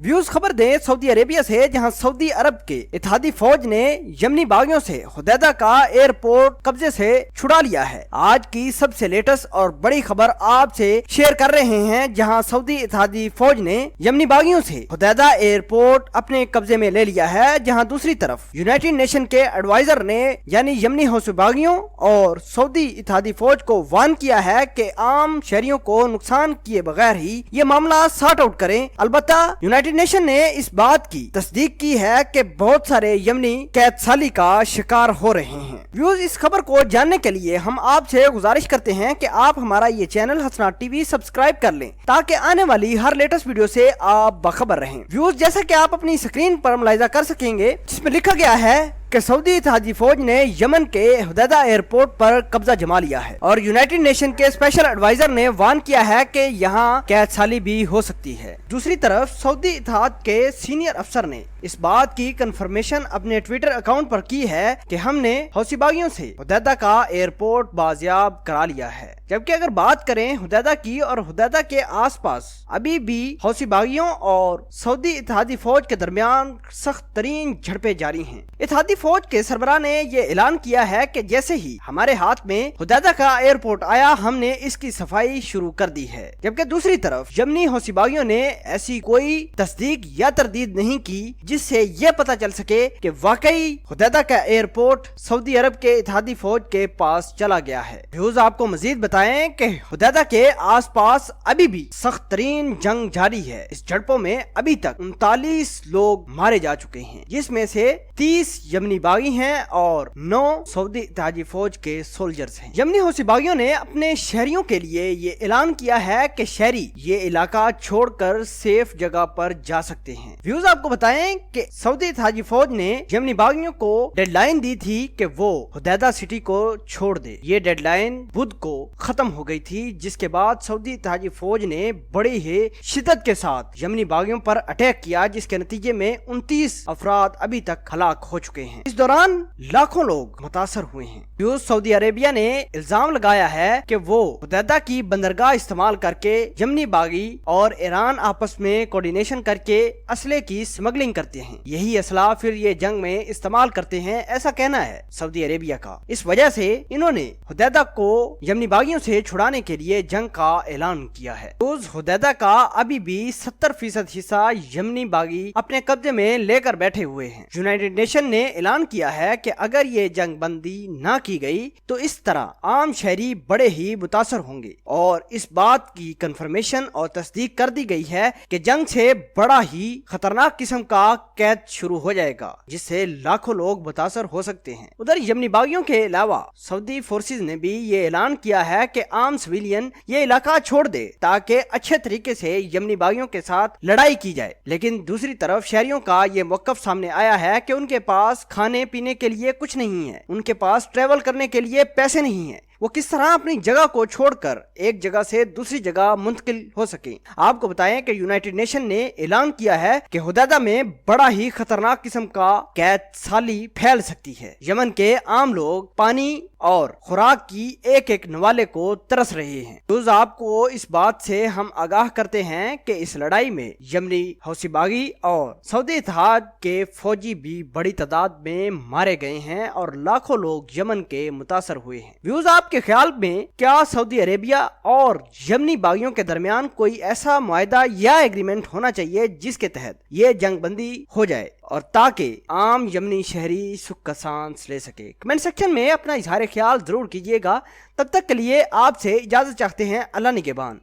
Views खबर दें Saudi Arabia से, जहां सऊदी अरब के इत्तेहादी फौज ने यमनी बागियों से हुदैदा का एयरपोर्ट कब्जे से छुड़ा लिया है। आज की सबसे लेटेस्ट और बड़ी खबर आपसे शेयर कर रहे हैं, जहां सऊदी इत्तेहादी फौज ने यमनी बागियों से हुदैदा एयरपोर्ट अपने कब्जे में ले लिया है। जहां दूसरी तरफ यूनाइटेड नेशन के एडवाइजर ने यानी यमनी हौसी बागियों और सऊदी इत्तेहादी फौज को वार्न किया है कि आम शहरियों को नुकसान किए बगैर ही ये मामला सॉर्ट आउट करें। अलबत्ता यूनाइटेड नेशन ने इस बात की तस्दीक की है कि बहुत सारे यमनी कैद साली का शिकार हो रहे हैं। व्यूज, इस खबर को जानने के लिए हम आपसे गुजारिश करते हैं कि आप हमारा ये चैनल हसनाट टीवी सब्सक्राइब कर लें, ताकि आने वाली हर लेटेस्ट वीडियो से आप बाखबर रहें। व्यूज, जैसा कि आप अपनी स्क्रीन पर मुलाहिजा कर सकेंगे, जिसमें लिखा गया है कि सऊदी इत्तेहादी फौज ने यमन के हुदैदा एयरपोर्ट पर कब्जा जमा लिया है और यूनाइटेड नेशन के स्पेशल एडवाइजर ने वार्न किया है कि यहाँ कैद साली भी हो सकती है। दूसरी तरफ सऊदी इत्तेहाद के सीनियर अफसर ने इस बात की कंफर्मेशन अपने ट्विटर अकाउंट पर की है कि हमने हौसी बागियों से हुदैदा का एयरपोर्ट बाजियाब करा लिया है। जबकि अगर बात करें हुदैदा की और हुदैदा के आसपास अभी भी हौसी बागियों और सऊदी इत्तेहादी फौज के दरमियान सख्त तरीन झड़पें जारी हैं। इत्तेहादी फौज के सरबराह ने ये ऐलान किया है कि जैसे ही हमारे हाथ में हुदैदा का एयरपोर्ट आया, हमने इसकी सफाई शुरू कर दी है। जबकि दूसरी तरफ यमनी हौसी बागियों ने ऐसी कोई तस्दीक या तरदीद नहीं की जिससे ये पता चल सके कि वाकई हुदैदा का एयरपोर्ट सऊदी अरब के इत्तेहादी फौज के पास चला गया है। व्यूज, आपको मजीद बताएं कि हुदैदा के आसपास अभी भी सख्त तरीन जंग जारी है। इस झड़पों में अभी तक 39 लोग मारे जा चुके हैं, जिसमें से 30 यमनी बागी हैं और 9 सऊदी इत्तेहादी फौज के सोल्जर्स हैं। यमनी हौसी बागियों ने अपने शहरियों के लिए ये ऐलान किया है कि शहरी ये इलाका छोड़कर सेफ जगह पर जा सकते हैं। व्यूज, आपको बताएं कि सऊदी इत्तेहादी फौज ने यमनी बागियों को डेडलाइन दी थी कि वो हुदैदा सिटी को छोड़ दे। ये डेडलाइन बुध को खत्म हो गई थी, जिसके बाद सऊदी इत्तेहादी फौज ने बड़ी ही शिद्दत के साथ यमनी बागियों पर अटैक किया, जिसके नतीजे में 29 अफराद अभी तक हलाक हो चुके हैं। इस दौरान लाखों लोग मुतासर हुए हैं। सऊदी अरेबिया ने इल्जाम लगाया है कि वो हुदैदा की बंदरगाह इस्तेमाल करके यमनी बागी और ईरान आपस में कोऑर्डिनेशन करके असले की स्मगलिंग करते हैं। यही असला फिर ये जंग में इस्तेमाल करते हैं, ऐसा कहना है सऊदी अरेबिया का। इस वजह से इन्होंने हुदैदा को यमनी बागियों से छुड़ाने के लिए जंग का ऐलान किया है। हुदैदा का अभी भी 70% हिस्सा यमनी बागी अपने कब्जे में लेकर बैठे हुए हैं। यूनाइटेड नेशन ने ऐलान किया है कि अगर ये जंग बंदी न की गई तो इस तरह आम शहरी बड़े ही मुतासर होंगे और इस बात की कंफर्मेशन और तस्दीक कर दी गई है कि जंग से बड़ा ही खतरनाक किस्म का कैद शुरू हो जाएगा, जिससे लाखों लोग मुतासर हो सकते हैं। उधर यमनी बागियों के अलावा सऊदी फोर्सेज ने भी ये ऐलान किया है कि आम सिविलियन ये इलाका छोड़ दे ताकि अच्छे तरीके से यमनी बागियों के साथ लड़ाई की जाए। लेकिन दूसरी तरफ शहरियों का ये मौकफ सामने आया है कि उनके पास खाने पीने के लिए कुछ नहीं है, उनके पास ट्रेवल करने के लिए पैसे नहीं है, वो किस तरह अपनी जगह को छोड़कर एक जगह से दूसरी जगह मुंतकिल हो सके। आपको बताएं कि यूनाइटेड नेशन ने ऐलान किया है कि हुदैदा में बड़ा ही खतरनाक किस्म का कैद साली फैल सकती है। यमन के आम लोग पानी और खुराक की एक एक नवाले को तरस रहे हैं। तो आपको इस बात से हम आगाह करते हैं कि इस लड़ाई में यमनी हौसी बागी और सऊदी इत्तेहाद के फौजी भी बड़ी तादाद में मारे गए हैं और लाखों लोग यमन के मुतासर हुए हैं। व्यूज, आपके ख्याल में क्या सऊदी अरेबिया और यमनी बागियों के दरमियान कोई ऐसा मुआहदा या एग्रीमेंट होना चाहिए जिसके तहत ये जंग बंदी हो जाए और ताकि आम यमनी शहरी सुख का सांस ले सके? कमेंट सेक्शन में अपना इजहार ख्याल जरूर कीजिएगा। तब तक के लिए आपसे इजाजत चाहते हैं। अल्लाह निगहबान।